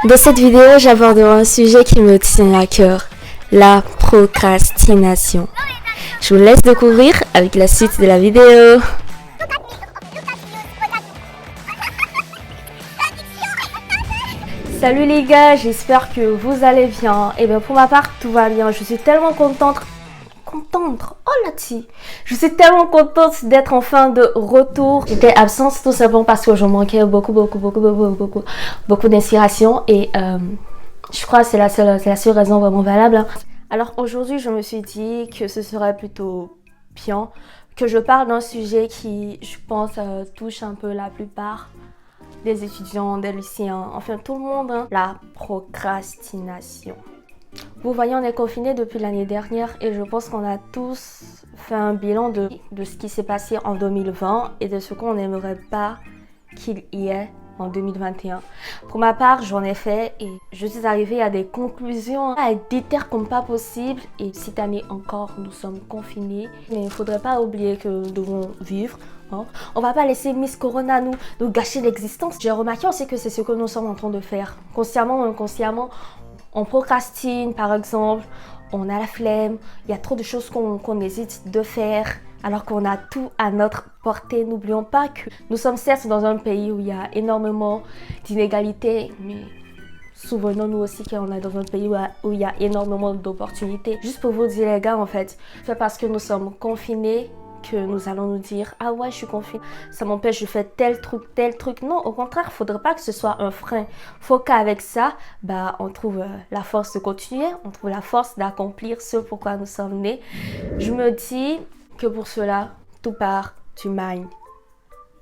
Dans cette vidéo, j'aborderai un sujet qui me tient à cœur, la procrastination. Je vous laisse découvrir avec la suite de la vidéo. Salut les gars, j'espère que vous allez bien. Et bien pour ma part, tout va bien. Je suis tellement contente. Je suis tellement contente d'être enfin de retour. J'étais absente tout simplement parce que je manquais beaucoup d'inspiration et je crois que c'est la seule raison vraiment valable. Alors aujourd'hui, je me suis dit que ce serait plutôt bien que je parle d'un sujet qui, je pense, touche un peu la plupart des étudiants, des lycéens, enfin tout le monde, hein. La procrastination. Vous voyez, on est confinés depuis l'année dernière et je pense qu'on a tous fait un bilan de ce qui s'est passé en 2020 et de ce qu'on n'aimerait pas qu'il y ait en 2021. Pour ma part, j'en ai fait et je suis arrivée à des conclusions à être déter comme pas possible. Et cette année encore, nous sommes confinés. Mais il ne faudrait pas oublier que nous devons vivre. Hein. On va pas laisser Miss Corona nous gâcher l'existence. J'ai remarqué aussi que c'est ce que nous sommes en train de faire. Consciemment ou inconsciemment, on procrastine par exemple, on a la flemme, il y a trop de choses qu'on hésite de faire alors qu'on a tout à notre portée. N'oublions pas que nous sommes certes dans un pays où il y a énormément d'inégalités, mais souvenons-nous aussi qu'on est dans un pays où il y a énormément d'opportunités. Juste pour vous dire les gars, en fait, c'est parce que nous sommes confinés que nous allons nous dire « Ah ouais, je suis confinée, ça m'empêche de faire tel truc. » Non, au contraire, il ne faudrait pas que ce soit un frein. Il faut qu'avec ça, on trouve la force de continuer, on trouve la force d'accomplir ce pourquoi nous sommes nés. Je me dis que pour cela, tout part du mind,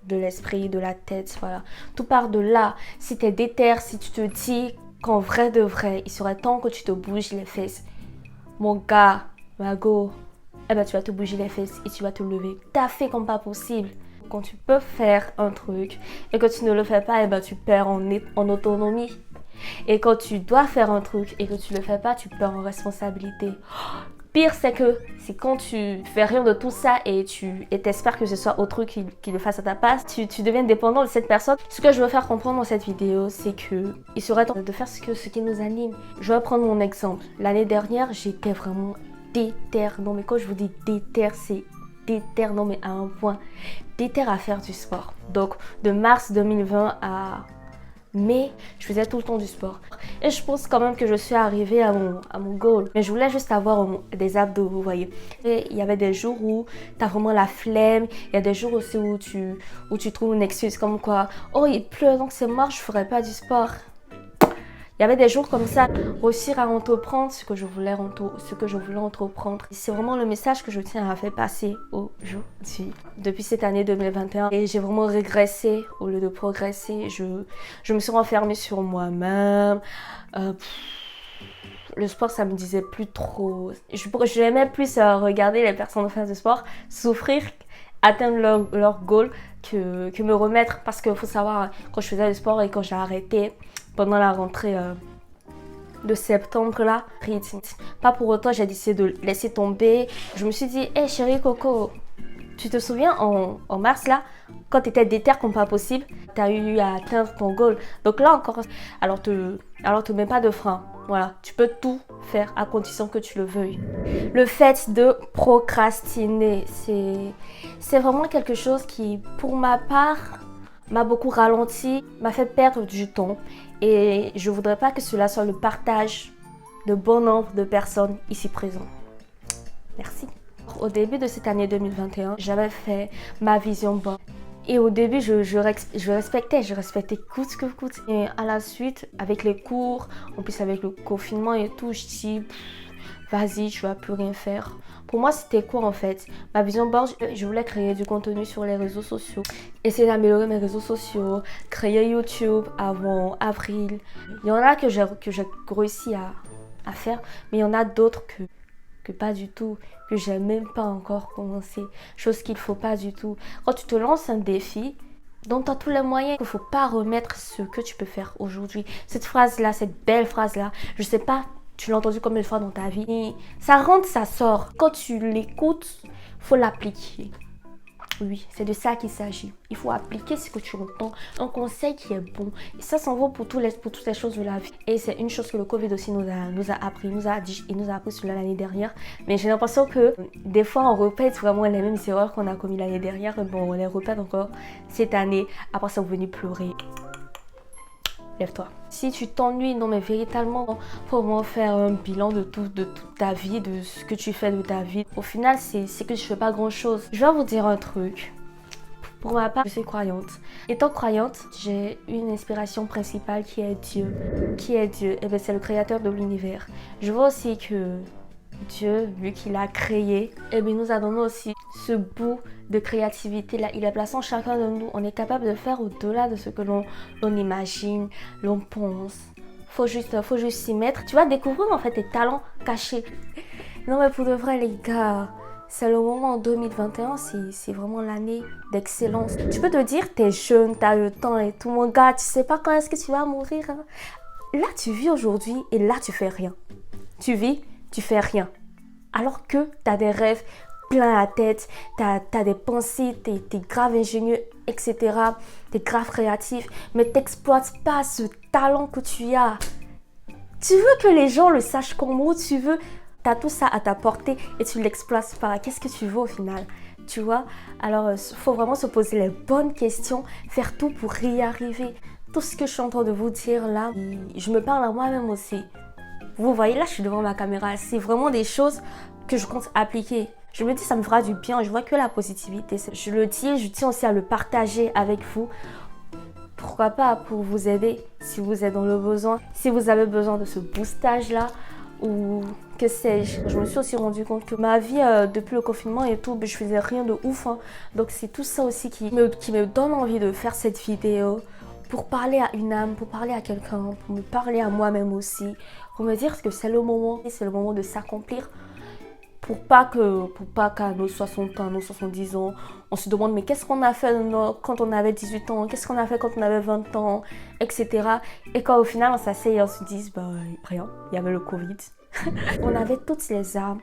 de l'esprit, de la tête, voilà. Tout part de là. Si tu es déter, si tu te dis qu'en vrai de vrai, il serait temps que tu te bouges les fesses. Mon gars, ma go, tu vas te bouger les fesses et tu vas te lever. T'as fait comme pas possible. Quand tu peux faire un truc et que tu ne le fais pas, tu perds en autonomie. Et quand tu dois faire un truc et que tu le fais pas, tu perds en responsabilité. Pire, c'est quand tu fais rien de tout ça et t'espères que ce soit autrui qui le fasse à ta place, tu deviens dépendant de cette personne. Ce que je veux faire comprendre dans cette vidéo, c'est que il serait temps de faire ce qui nous anime. Je vais prendre mon exemple. L'année dernière, j'étais vraiment déter. Non mais quand je vous dis déter, c'est déter, non mais à un point. Déter à faire du sport. Donc de mars 2020 à mai, je faisais tout le temps du sport. Et je pense quand même que je suis arrivée à mon goal. Mais je voulais juste avoir des abdos, vous voyez. Et il y avait des jours où tu as vraiment la flemme. Il y a des jours aussi où tu trouves une excuse comme quoi « Oh, il pleut, donc c'est mort, je ferai pas du sport. » Il y avait des jours comme ça, réussir à entreprendre ce que je voulais entreprendre. C'est vraiment le message que je tiens à faire passer aujourd'hui. Depuis cette année 2021, et j'ai vraiment régressé au lieu de progresser. Je me suis renfermée sur moi-même. Le sport, ça me disait plus trop. Je n'aimais plus regarder les personnes faire du sport souffrir, atteindre leur goal que me remettre. Parce qu'il faut savoir, quand je faisais du sport et quand j'ai arrêté, pendant la rentrée de septembre là, pas pour autant j'ai décidé de laisser tomber. Je me suis dit, hey chérie Coco, tu te souviens en mars là, quand tu étais déter comme pas possible, tu as eu à atteindre ton goal. Donc là encore, alors te mets pas de frein. Voilà, tu peux tout faire à condition que tu le veuilles. Le fait de procrastiner, c'est vraiment quelque chose qui, pour ma part, m'a beaucoup ralenti, m'a fait perdre du temps. Et je ne voudrais pas que cela soit le partage de bon nombre de personnes ici présentes. Merci. Au début de cette année 2021, j'avais fait ma vision board. Et au début, je respectais coûte que coûte. Et à la suite, avec les cours, en plus avec le confinement et tout, je dis, vas-y, tu vas plus rien faire. Pour moi, c'était quoi en fait? Ma vision board, je voulais créer du contenu sur les réseaux sociaux. Essayer d'améliorer mes réseaux sociaux, créer YouTube avant avril. Il y en a que j'ai réussi à faire, mais il y en a d'autres que pas du tout, que j'ai même pas encore commencé. Chose qu'il faut pas du tout. Quand tu te lances un défi, donc tu as tous les moyens, il ne faut pas remettre ce que tu peux faire aujourd'hui. Cette phrase-là, cette belle phrase-là, je sais pas, tu l'as entendu combien de fois dans ta vie. Ça rentre, ça sort. Quand tu l'écoutes, faut l'appliquer. Oui, c'est de ça qu'il s'agit. Il faut appliquer ce que tu entends, un conseil qui est bon. Et ça s'en vaut pour toutes les choses de la vie. Et c'est une chose que le Covid aussi nous a appris, il nous a appris sur l'année dernière. Mais j'ai l'impression que des fois, on répète vraiment les mêmes erreurs qu'on a commises l'année dernière. Et bon, on les répète encore cette année. Après ça, vous venez pleurer. Lève-toi. Si tu t'ennuies, non mais véritablement, faut vraiment faire un bilan de toute ta vie, de ce que tu fais de ta vie. Au final, c'est que je fais pas grand chose. Je vais vous dire un truc. Pour ma part, je suis croyante. Étant croyante, j'ai une inspiration principale qui est Dieu. Qui est Dieu? Eh bien, c'est le créateur de l'univers. Je vois aussi que Dieu, vu qu'il a créé, eh bien, nous a donné aussi ce bout de créativité là. Il est placé en chacun de nous. On est capable de faire au-delà de ce que l'on imagine, l'on pense. Faut juste s'y mettre. Tu vas découvrir en fait tes talents cachés. Non mais pour de vrai les gars, c'est le moment en 2021, c'est vraiment l'année d'excellence. Tu peux te dire, t'es jeune, t'as le temps et tout. Mon gars, tu sais pas quand est-ce que tu vas mourir. Hein? Là, tu vis aujourd'hui et là, tu fais rien. Tu vis, tu fais rien. Alors que t'as des rêves plein la tête, t'as des pensées, t'es grave ingénieux, etc. T'es grave créatif, mais t'exploites pas ce talent que tu as. Tu veux que les gens le sachent comment tu veux. T'as tout ça à ta portée et tu l'exploites pas. Qu'est-ce que tu veux au final? Tu vois? Alors, il faut vraiment se poser les bonnes questions, faire tout pour y arriver. Tout ce que je suis en train de vous dire là, je me parle à moi-même aussi. Vous voyez, là, je suis devant ma caméra. C'est vraiment des choses que je compte appliquer. Je me dis, ça me fera du bien. Je vois que la positivité. Je le dis, je tiens aussi à le partager avec vous. Pourquoi pas pour vous aider si vous êtes dans le besoin. Si vous avez besoin de ce boostage-là ou que sais-je. Je me suis aussi rendu compte que ma vie, depuis le confinement et tout, je faisais rien de ouf. Hein. Donc, c'est tout ça aussi qui me donne envie de faire cette vidéo. Pour parler à une âme, pour parler à quelqu'un, pour me parler à moi-même aussi, pour me dire que c'est le moment de s'accomplir. Pour pas qu'à nos 60 ans, nos 70 ans, on se demande mais qu'est-ce qu'on a fait quand on avait 18 ans, qu'est-ce qu'on a fait quand on avait 20 ans, etc. Et quand au final on s'assied et on se dit, bah rien, il y avait le Covid. On avait toutes les armes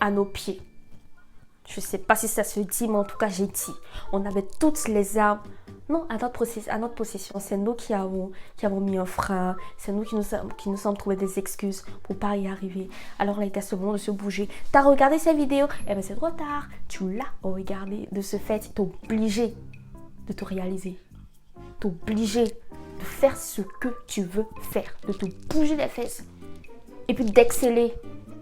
à nos pieds. Je sais pas si ça se dit, mais en tout cas j'ai dit. On avait toutes les armes. Non, à notre possession. C'est nous qui avons mis un frein. C'est nous qui nous sommes trouvé des excuses pour pas y arriver. Alors là, il est à ce moment de se bouger. T'as regardé cette vidéo? Eh bien, c'est trop tard. Tu l'as regardé. De ce fait, t'es obligé de te réaliser. T'es obligé de faire ce que tu veux faire. De te bouger les fesses. Et puis d'exceller.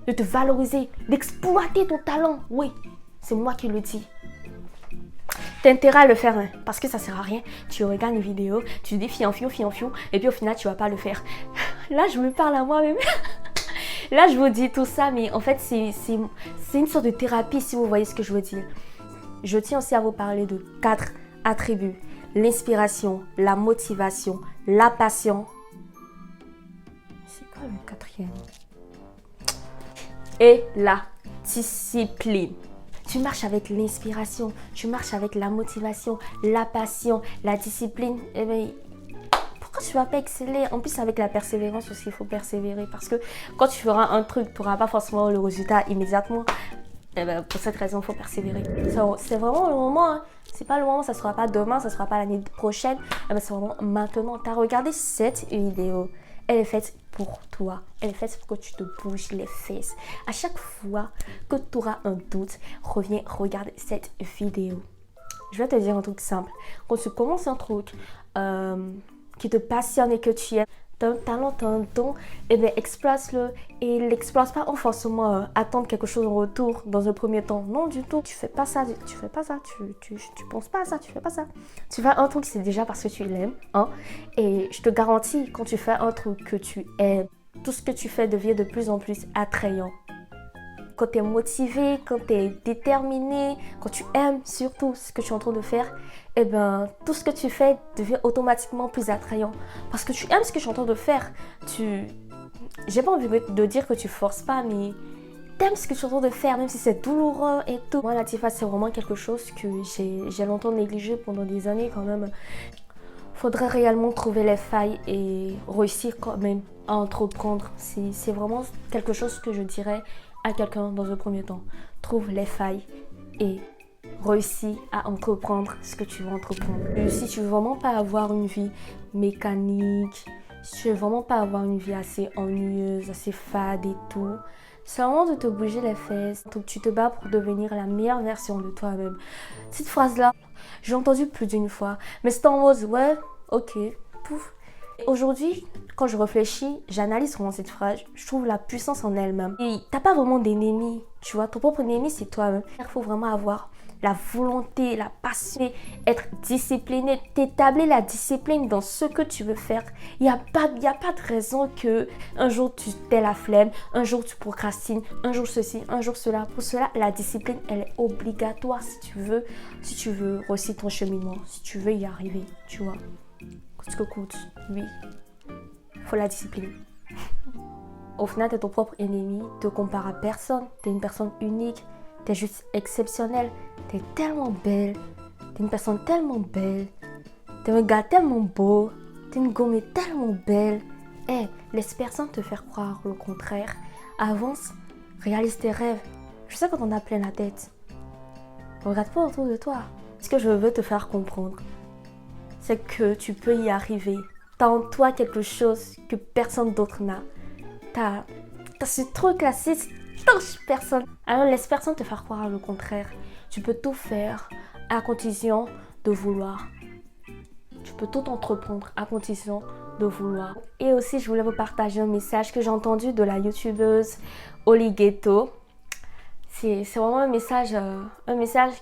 De te valoriser. D'exploiter ton talent. Oui, c'est moi qui le dis. T'as intérêt à le faire, hein, parce que ça sert à rien. Tu regardes une vidéo, tu dis fion, et puis au final, tu vas pas le faire. Là, je me parle à moi-même. Là, je vous dis tout ça, mais en fait, c'est une sorte de thérapie, si vous voyez ce que je veux dire. Je tiens aussi à vous parler de 4 attributs. L'inspiration, la motivation, la passion. C'est quoi le 4e? Et la discipline. Tu marches avec l'inspiration, tu marches avec la motivation, la passion, la discipline. Eh bien, pourquoi tu ne vas pas exceller? En plus, avec la persévérance aussi, il faut persévérer. Parce que quand tu feras un truc, tu n'auras pas forcément le résultat immédiatement. Eh bien, pour cette raison, il faut persévérer. C'est vraiment le moment. Hein. C'est pas le moment, ça ne sera pas demain, ça ne sera pas l'année prochaine. Eh bien, c'est vraiment maintenant. Tu as regardé cette vidéo. Elle est faite pour toi. Elle est faite pour que tu te bouges les fesses. À chaque fois que tu auras un doute, reviens regarder cette vidéo. Je vais te dire un truc simple. Quand tu commences un truc qui te passionne et que tu aimes, tu as un talent, tu as un don, et bien exploite-le. Et l'exploite pas en forcément attendre quelque chose en retour dans un premier temps. Non, du tout. Tu fais pas ça, tu fais pas ça, tu penses pas à ça, tu fais pas ça. Tu fais un truc, c'est déjà parce que tu l'aimes. Hein? Et je te garantis, quand tu fais un truc que tu aimes, tout ce que tu fais devient de plus en plus attrayant. Quand tu es motivé, quand tu es déterminé, quand tu aimes surtout ce que tu es en train de faire, eh ben, tout ce que tu fais devient automatiquement plus attrayant. Parce que tu aimes ce que tu es en train de faire. J'ai pas envie de dire que tu forces pas, mais tu aimes ce que tu es en train de faire, même si c'est douloureux et tout. Moi, la Tifa, c'est vraiment quelque chose que j'ai longtemps négligé pendant des années quand même. Faudrait réellement trouver les failles et réussir quand même à entreprendre. C'est vraiment quelque chose que je dirais à quelqu'un dans un premier temps. Trouve les failles et réussis à entreprendre ce que tu veux entreprendre. Et si tu veux vraiment pas avoir une vie mécanique, si tu veux vraiment pas avoir une vie assez ennuyeuse, assez fade et tout, c'est vraiment de te bouger les fesses. Donc tu te bats pour devenir la meilleure version de toi-même. Cette phrase-là, j'ai entendu plus d'une fois. Mais c'est en mode, ouais, ok, pouf. Aujourd'hui, quand je réfléchis, j'analyse vraiment cette phrase, je trouve la puissance en elle-même. Et t'as pas vraiment d'ennemi, tu vois, ton propre ennemi c'est toi-même. Il faut vraiment avoir la volonté, la passion, être discipliné, t'établir la discipline dans ce que tu veux faire. Il n'y a pas de raison que un jour tu t'aies la flemme, un jour tu procrastines, un jour ceci, un jour cela. Pour cela, la discipline, elle est obligatoire si tu veux réussir ton cheminement, si tu veux y arriver, tu vois. Coûte ce que coûte, oui, il faut la discipline. Au final, tu es ton propre ennemi, te compare à personne, tu es une personne unique, tu es juste exceptionnelle, tu es tellement belle, tu es une personne tellement belle, tu es un gars tellement beau, tu es une gommée tellement belle. Laisse personne te faire croire le contraire. Avance, réalise tes rêves. Je sais quand on a plein la tête. Regarde pas autour de toi. Ce que je veux te faire comprendre, c'est que tu peux y arriver. Tu as en toi quelque chose que personne d'autre n'a. T'as ce truc-là, c'est touche personne. Alors laisse personne te faire croire le contraire. Tu peux tout faire à condition de vouloir. Tu peux tout entreprendre à condition de vouloir. Et aussi, je voulais vous partager un message que j'ai entendu de la youtubeuse Oli Ghetto. C'est vraiment un message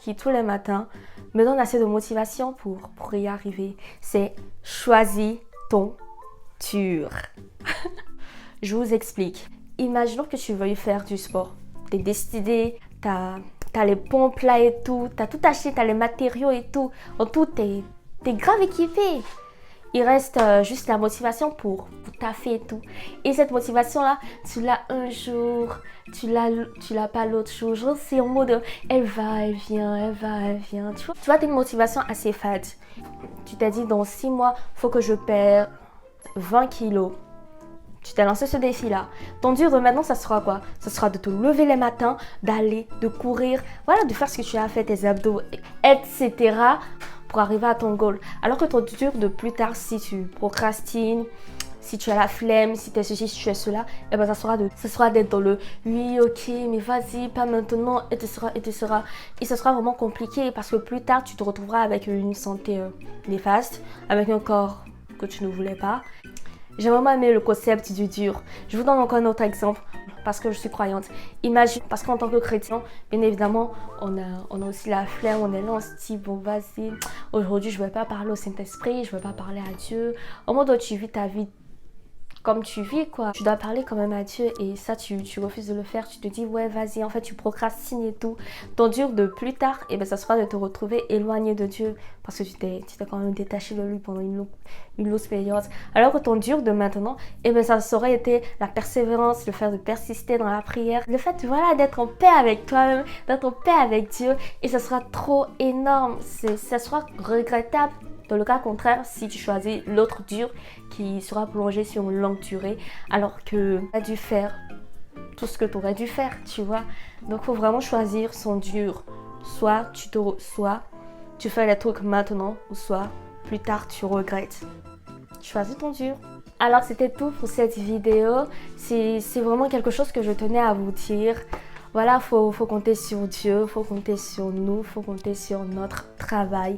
qui, tous les matins, me donne assez de motivation pour y arriver. C'est choisis ton dur. Je vous explique. Imaginons que tu veuilles faire du sport. Tu es décidé, tu as les pompes là et tout, tu as tout acheté, tu as les matériaux et tout. En tout, tu es grave équipé. Il reste juste la motivation pour taffer et tout. Et cette motivation-là, tu l'as un jour, tu l'as pas l'autre jour. Genre, c'est en mode, elle va, elle vient, elle va, elle vient. Tu vois, tu as une motivation assez fade. Tu t'es dit, dans 6 mois, il faut que je perde 20 kilos. Tu t'es lancé ce défi-là. Ton dur de maintenant, ça sera quoi? Ça sera de te lever les matins, d'aller, de courir, voilà, de faire ce que tu as fait, tes abdos, etc. pour arriver à ton goal. Alors que ton dur de plus tard, si tu procrastines, si tu as la flemme, si tu es ceci, si tu es cela, et ben ça sera d'être dans le oui, ok, mais vas-y, pas maintenant, et tu seras. Et ce sera vraiment compliqué parce que plus tard, tu te retrouveras avec une santé néfaste, avec un corps que tu ne voulais pas. J'ai vraiment aimé le concept du dur. Je vous donne encore un autre exemple parce que je suis croyante. Imagine, parce qu'en tant que chrétien, bien évidemment, on a aussi la flemme, on est là, on se dit, bon vas-y, aujourd'hui je ne vais pas parler au Saint-Esprit, je ne vais pas parler à Dieu. Au moment où tu vis ta vie comme tu vis, quoi. Tu dois parler quand même à Dieu et ça, tu refuses de le faire. Tu te dis, ouais, vas-y, en fait, tu procrastines et tout. Ton dur de plus tard, et ben, ça sera de te retrouver éloigné de Dieu parce que tu t'es quand même détaché de lui pendant une longue période. Alors que ton dur de maintenant, et ben, ça aurait été la persévérance, le fait de persister dans la prière, le fait, voilà, d'être en paix avec toi-même, d'être en paix avec Dieu et ça sera trop énorme. Ça sera regrettable. Dans le cas contraire, si tu choisis l'autre dur qui sera prolongé sur une longue durée, alors que tu as dû faire tout ce que tu aurais dû faire, tu vois. Donc, il faut vraiment choisir son dur. Soit tu fais les trucs maintenant, ou soit plus tard tu regrettes. Choisis ton dur. Alors, c'était tout pour cette vidéo. C'est vraiment quelque chose que je tenais à vous dire. Voilà, faut compter sur Dieu, faut compter sur nous, faut compter sur notre travail.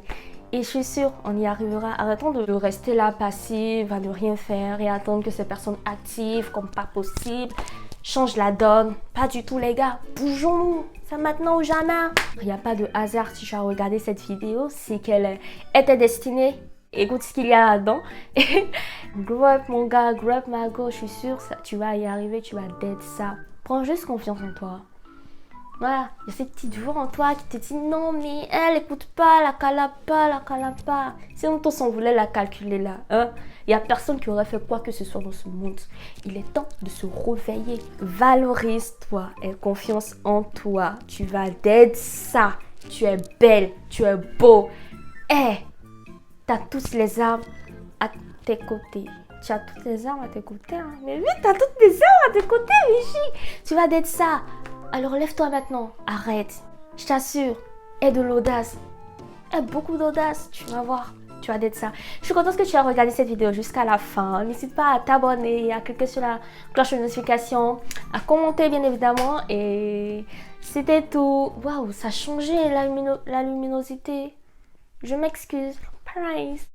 Et je suis sûre, on y arrivera. Arrêtons de rester là passive, à ne rien faire et attendre que ces personnes activent comme pas possible. Change la donne. Pas du tout les gars. Bougeons-nous. C'est maintenant ou jamais. Il n'y a pas de hasard si tu as regardé cette vidéo. C'est qu'elle était destinée. Écoute ce qu'il y a là-dedans. Grow up mon gars, grow up ma go. Je suis sûre, tu vas y arriver, tu vas d'être ça. Prends juste confiance en toi. Voilà, il y a cette petite voix en toi qui te dit non mais elle écoute pas, la cala pas. Sinon toi on voulait la calculer là, hein. Il n'y a personne qui aurait fait quoi que ce soit dans ce monde. Il est temps de se réveiller. Valorise-toi, aie confiance en toi. Tu vas d'être ça. Tu es belle, tu es beau. T'as toutes les armes à tes côtés. Tu as toutes les armes à tes côtés, hein. Mais oui, t'as toutes les armes à tes côtés, Vichy. Tu vas d'être ça. Alors lève-toi maintenant, arrête. Je t'assure, Aie de l'audace. Aie beaucoup d'audace, tu vas voir. Tu vas d'être ça. Je suis contente que tu aies regardé cette vidéo jusqu'à la fin. N'hésite pas à t'abonner, à cliquer sur la cloche de notification, à commenter bien évidemment. Et c'était tout. Waouh, ça a changé la luminosité. Je m'excuse. Pareil.